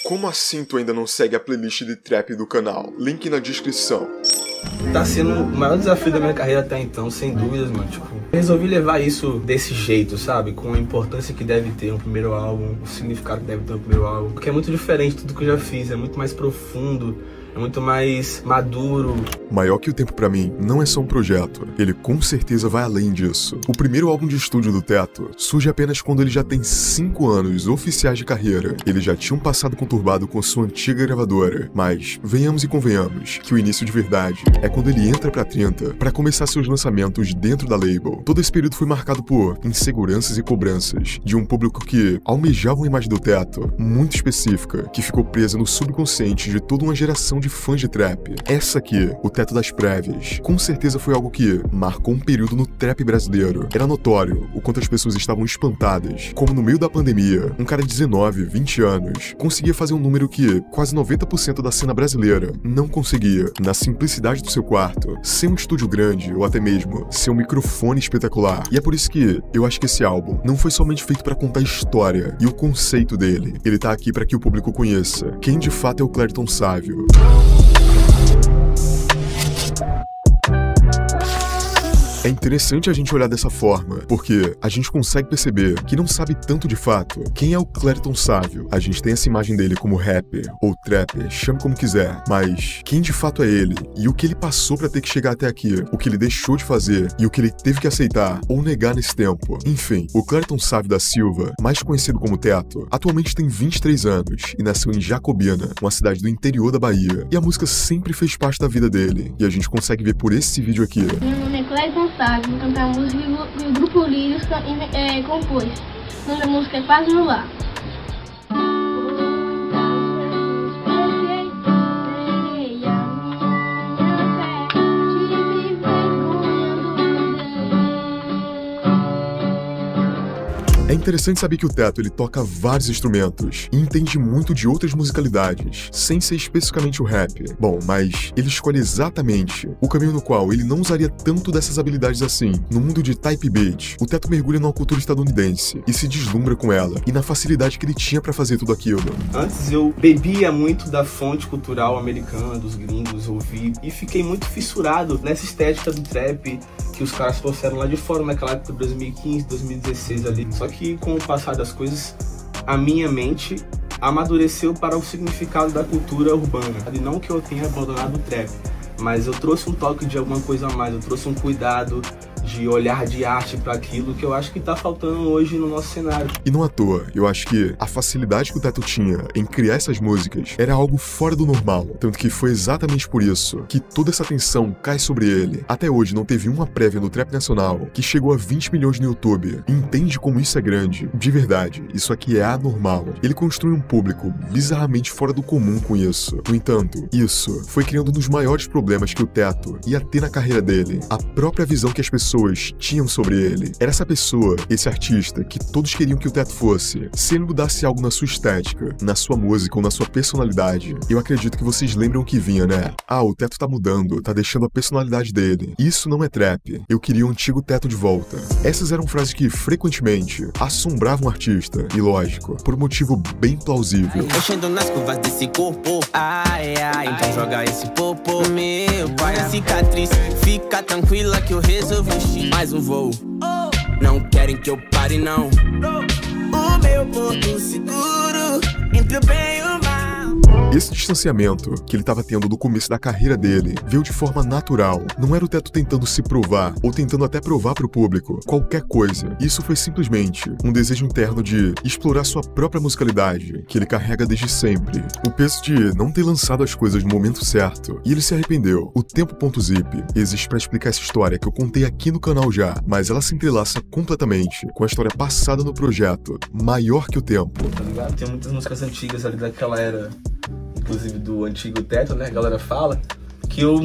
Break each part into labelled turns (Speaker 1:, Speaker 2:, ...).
Speaker 1: Como assim tu ainda não segue a playlist de trap do canal? Link na descrição.
Speaker 2: Tá sendo o maior desafio da minha carreira até então, sem dúvidas, mano. Tipo, resolvi levar isso desse jeito, sabe? Com a importância que deve ter um primeiro álbum, o significado que deve ter um primeiro álbum. Porque é muito diferente de tudo que eu já fiz, é muito mais profundo, é muito mais maduro.
Speaker 1: Maior que o Tempo pra mim não é só um projeto, ele com certeza vai além disso. O primeiro álbum de estúdio do Teto surge apenas quando ele já tem 5 anos oficiais de carreira. Ele já tinha um passado conturbado com sua antiga gravadora, mas venhamos e convenhamos que o início de verdade é quando ele entra pra 30 para começar seus lançamentos dentro da label. Todo esse período foi marcado por inseguranças e cobranças de um público que almejava uma imagem do Teto muito específica, que ficou presa no subconsciente de toda uma geração de fãs de trap. Essa aqui, o Teto das Prévias, com certeza foi algo que marcou um período no trap brasileiro. Era notório o quanto as pessoas estavam espantadas, como no meio da pandemia, um cara de 19, 20 anos conseguia fazer um número que quase 90% da cena brasileira não conseguia, na simplicidade do seu quarto, sem um estúdio grande ou até mesmo sem um microfone espetacular. E é por isso que eu acho que esse álbum não foi somente feito para contar a história e o conceito dele. Ele tá aqui para que o público conheça quem de fato é o Clériton Sávio. É interessante a gente olhar dessa forma, porque a gente consegue perceber que não sabe tanto de fato quem é o Clériton Sávio. A gente tem essa imagem dele como rapper ou trapper, chame como quiser, mas quem de fato é ele e o que ele passou pra ter que chegar até aqui, o que ele deixou de fazer e o que ele teve que aceitar ou negar nesse tempo. Enfim, o Clériton Sávio da Silva, mais conhecido como Teto, atualmente tem 23 anos e nasceu em Jacobina, uma cidade do interior da Bahia, e a música sempre fez parte da vida dele, e a gente consegue ver por esse vídeo aqui.
Speaker 3: Meu nome é Clériton Sávio, vou cantar a música que o Grupo Lírios compôs. O nome da música é Paz no Lar.
Speaker 1: É interessante saber que o Teto ele toca vários instrumentos e entende muito de outras musicalidades, sem ser especificamente o rap. Bom, mas ele escolhe exatamente o caminho no qual ele não usaria tanto dessas habilidades assim. No mundo de type beat, o Teto mergulha numa cultura estadunidense e se deslumbra com ela e na facilidade que ele tinha pra fazer tudo aquilo.
Speaker 2: Antes eu bebia muito da fonte cultural americana, dos gringos, ouvi, e fiquei muito fissurado nessa estética do trap que os caras trouxeram lá de fora naquela época de 2015, 2016 ali. Só que com o passar das coisas, a minha mente amadureceu para o significado da cultura urbana. E não que eu tenha abandonado o trap, mas eu trouxe um toque de alguma coisa a mais, eu trouxe um cuidado de olhar de arte para aquilo que eu acho que tá faltando hoje no nosso cenário.
Speaker 1: E não à toa, eu acho que a facilidade que o Teto tinha em criar essas músicas era algo fora do normal, tanto que foi exatamente por isso que toda essa atenção cai sobre ele. Até hoje não teve uma prévia no trap nacional que chegou a 20 milhões no YouTube. Entende como isso é grande? De verdade, isso aqui é anormal. Ele construi um público bizarramente fora do comum com isso. No entanto, isso foi criando um dos maiores problemas que o Teto ia ter na carreira dele, a própria visão que as pessoas tinham sobre ele. Era essa pessoa, esse artista, que todos queriam que o Teto fosse. Se ele mudasse algo na sua estética, na sua música ou na sua personalidade, eu acredito que vocês lembram o que vinha, né? Ah, o Teto tá mudando, tá deixando a personalidade dele. Isso não é trap. Eu queria o antigo Teto de volta. Essas eram frases que, frequentemente, assombravam o artista. E lógico, por um motivo bem plausível.
Speaker 4: Mexendo nas curvas desse corpo, ai, ai, então joga esse popo, meu pai. A cicatriz, fica tranquila que eu resolvi. Mais um voo, não querem que eu pare não. O meu porto seguro entre o bem e o mal.
Speaker 1: Esse distanciamento que ele estava tendo no começo da carreira dele veio de forma natural. Não era o Teto tentando se provar ou tentando até provar para o público qualquer coisa. Isso foi simplesmente um desejo interno de explorar sua própria musicalidade, que ele carrega desde sempre. O peso de não ter lançado as coisas no momento certo. E ele se arrependeu. O Tempo.zip existe para explicar essa história que eu contei aqui no canal já, mas ela se entrelaça completamente com a história passada no projeto, Maior que o Tempo.
Speaker 2: Tá ligado? Tem muitas músicas antigas ali daquela era, inclusive do antigo Teto, né? A galera fala que eu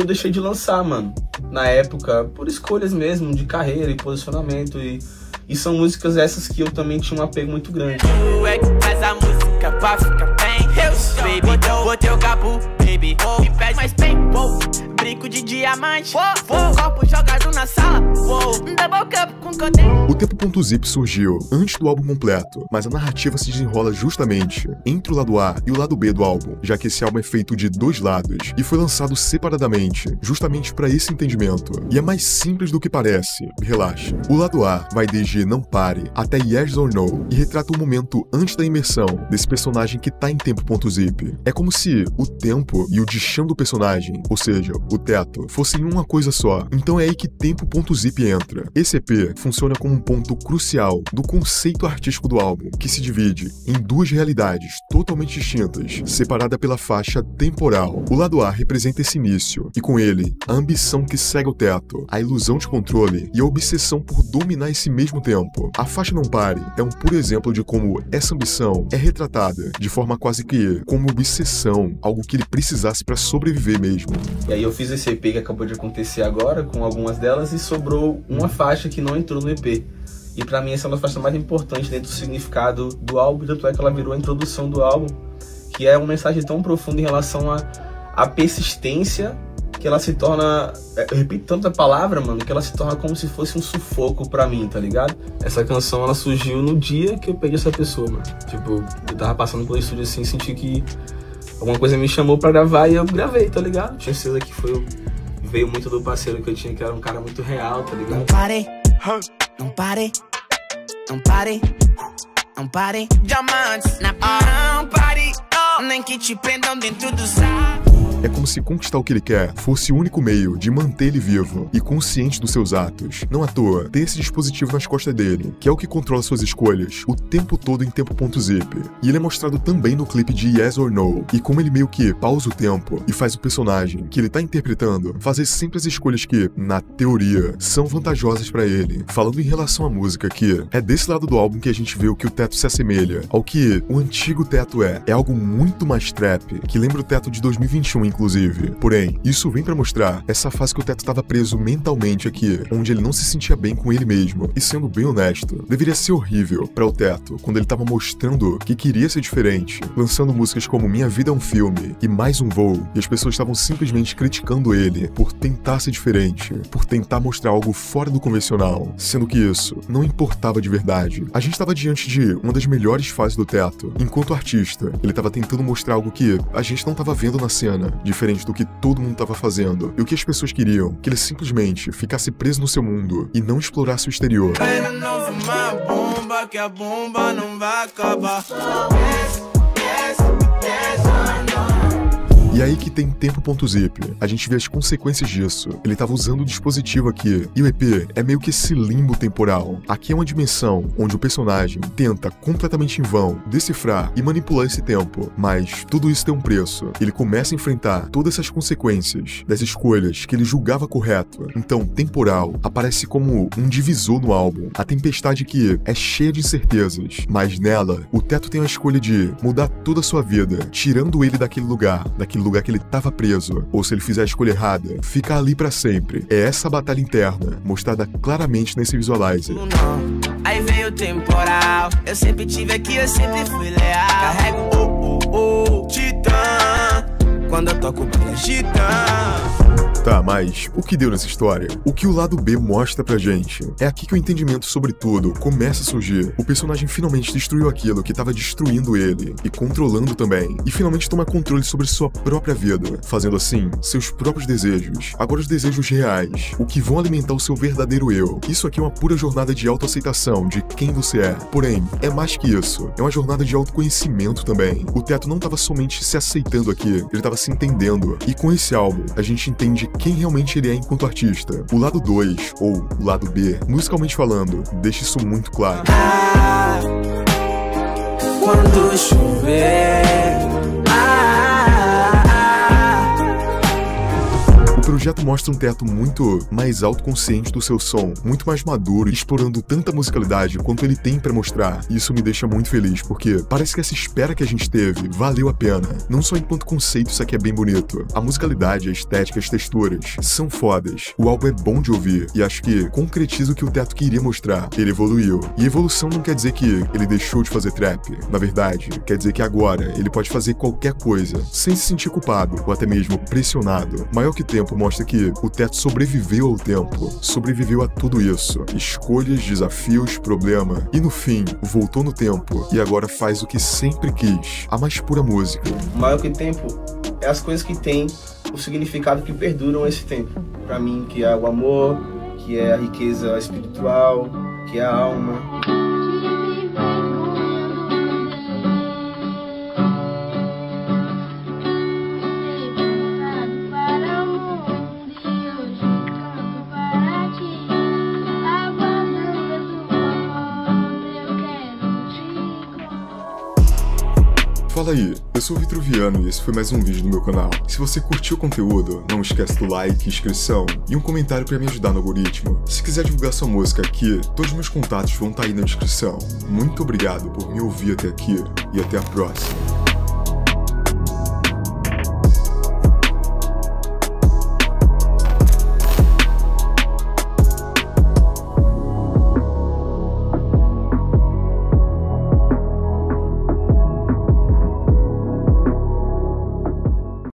Speaker 2: deixei de lançar, mano. Na época, por escolhas mesmo de carreira e posicionamento. E são músicas essas que eu também tinha um apego muito grande.
Speaker 4: Tu é que faz a música pra ficar bem. Eu, baby, botei o cabo, baby. Me pede mais bem, rico de diamante. Corpo jogado na sala. Double cup com codeine.
Speaker 1: O Tempo.zip surgiu antes do álbum completo, mas a narrativa se desenrola justamente entre o lado A e o lado B do álbum, já que esse álbum é feito de 2 lados e foi lançado separadamente, justamente para esse entendimento. E é mais simples do que parece, relaxa. O lado A vai desde Não Pare até Yes or No e retrata o momento antes da imersão desse personagem que tá em Tempo.zip. É como se o tempo e o destino do personagem, ou seja, o teto, fossem uma coisa só. Então é aí que Tempo.zip entra. Esse EP funciona como um ponto crucial do conceito artístico do álbum, que se divide em 2 realidades totalmente distintas, separada pela faixa temporal. O lado A representa esse início, e com ele, a ambição que cega o teto, a ilusão de controle e a obsessão por dominar esse mesmo tempo. A faixa Não Pare é um puro exemplo de como essa ambição é retratada de forma quase que como obsessão, algo que ele precisasse para sobreviver mesmo.
Speaker 2: E aí eu fiz esse EP que acabou de acontecer agora, com algumas delas, e sobrou uma faixa que não entrou no EP. E pra mim essa é uma faixa mais importante dentro do significado do álbum, tanto é que ela virou a introdução do álbum, que é uma mensagem tão profunda em relação à persistência, que ela se torna, eu repito tanto a palavra, mano, que ela se torna como se fosse um sufoco pra mim, tá ligado? Essa canção, ela surgiu no dia que eu peguei essa pessoa, mano. Tipo, eu tava passando pelo estúdio assim, senti que alguma coisa me chamou pra gravar e eu gravei, tá ligado? Tinha certeza que veio muito do parceiro que eu tinha, que era um cara muito real, tá ligado?
Speaker 4: Não pare, não pare, não pare, não pare. Diamantes, não pare, nem que te prendam dentro do saco.
Speaker 1: É como se conquistar o que ele quer fosse o único meio de manter ele vivo e consciente dos seus atos. Não à toa, tem esse dispositivo nas costas dele, que é o que controla suas escolhas o tempo todo em Tempo.zip. E ele é mostrado também no clipe de Yes or No, e como ele meio que pausa o tempo e faz o personagem que ele tá interpretando fazer sempre as escolhas que, na teoria, são vantajosas pra ele. Falando em relação à música aqui, é desse lado do álbum que a gente vê o que o Teto se assemelha ao que o antigo Teto é. É algo muito mais trap, que lembra o Teto de 2021, inclusive. Porém, isso vem pra mostrar essa fase que o Teto tava preso mentalmente aqui, onde ele não se sentia bem com ele mesmo. E sendo bem honesto, deveria ser horrível pra o Teto quando ele tava mostrando que queria ser diferente, lançando músicas como Minha Vida é um Filme e Mais um Voo, e as pessoas estavam simplesmente criticando ele por tentar ser diferente, por tentar mostrar algo fora do convencional, sendo que isso não importava de verdade. A gente tava diante de uma das melhores fases do Teto. Enquanto artista, ele tava tentando mostrar algo que a gente não tava vendo na cena, diferente do que todo mundo tava fazendo. E o que as pessoas queriam, que ele simplesmente ficasse preso no seu mundo e não explorasse o exterior.
Speaker 4: Bomba, que a bomba não vai acabar.
Speaker 1: E aí que tem Tempo.zip, a gente vê as consequências disso. Ele tava usando o dispositivo aqui, e o EP é meio que esse limbo temporal. Aqui é uma dimensão onde o personagem tenta, completamente em vão, decifrar e manipular esse tempo. Mas tudo isso tem um preço. Ele começa a enfrentar todas essas consequências das escolhas que ele julgava correto. Então, Temporal aparece como um divisor no álbum. A tempestade que é cheia de incertezas, mas nela, o Teto tem a escolha de mudar toda a sua vida, tirando ele daquele lugar que ele tava preso, ou se ele fizer a escolha errada, ficar ali pra sempre. É essa batalha interna, mostrada claramente nesse visualizer.
Speaker 4: Aí veio o temporal, eu sempre tive aqui, eu sempre fui leal. Carrego Titã, quando eu toco pra Titã.
Speaker 1: Tá, mas o que deu nessa história? O que o lado B mostra pra gente? É aqui que o entendimento sobre tudo começa a surgir. O personagem finalmente destruiu aquilo que tava destruindo ele, e controlando também. E finalmente toma controle sobre sua própria vida, fazendo assim, seus próprios desejos. Agora os desejos reais, o que vão alimentar o seu verdadeiro eu. Isso aqui é uma pura jornada de autoaceitação de quem você é. Porém, é mais que isso. É uma jornada de autoconhecimento também. O Teto não tava somente se aceitando aqui, ele tava se entendendo. E com esse álbum, a gente entende quem realmente ele é enquanto artista. O lado 2, ou o lado B, musicalmente falando, deixa isso muito claro.
Speaker 4: Quando chover,
Speaker 1: O projeto mostra um Teto muito mais autoconsciente do seu som, muito mais maduro, explorando tanta musicalidade quanto ele tem pra mostrar. E isso me deixa muito feliz, porque parece que essa espera que a gente teve valeu a pena. Não só enquanto conceito isso aqui é bem bonito. A musicalidade, a estética, as texturas são fodas. O álbum é bom de ouvir e acho que concretiza o que o Teto queria mostrar. Ele evoluiu. E evolução não quer dizer que ele deixou de fazer trap. Na verdade, quer dizer que agora ele pode fazer qualquer coisa, sem se sentir culpado ou até mesmo pressionado. Maior que Tempo mostra que o Teto sobreviveu ao tempo, sobreviveu a tudo isso. Escolhas, desafios, problema. E no fim, voltou no tempo e agora faz o que sempre quis. A mais pura música.
Speaker 2: Maior que Tempo é as coisas que têm o significado que perduram esse tempo. Pra mim, que é o amor, que é a riqueza espiritual, que é a alma.
Speaker 1: Fala aí, eu sou o Vitruviano e esse foi mais um vídeo do meu canal. Se você curtiu o conteúdo, não esquece do like, inscrição e um comentário pra me ajudar no algoritmo. Se quiser divulgar sua música aqui, todos os meus contatos vão estar aí na descrição. Muito obrigado por me ouvir até aqui e até a próxima.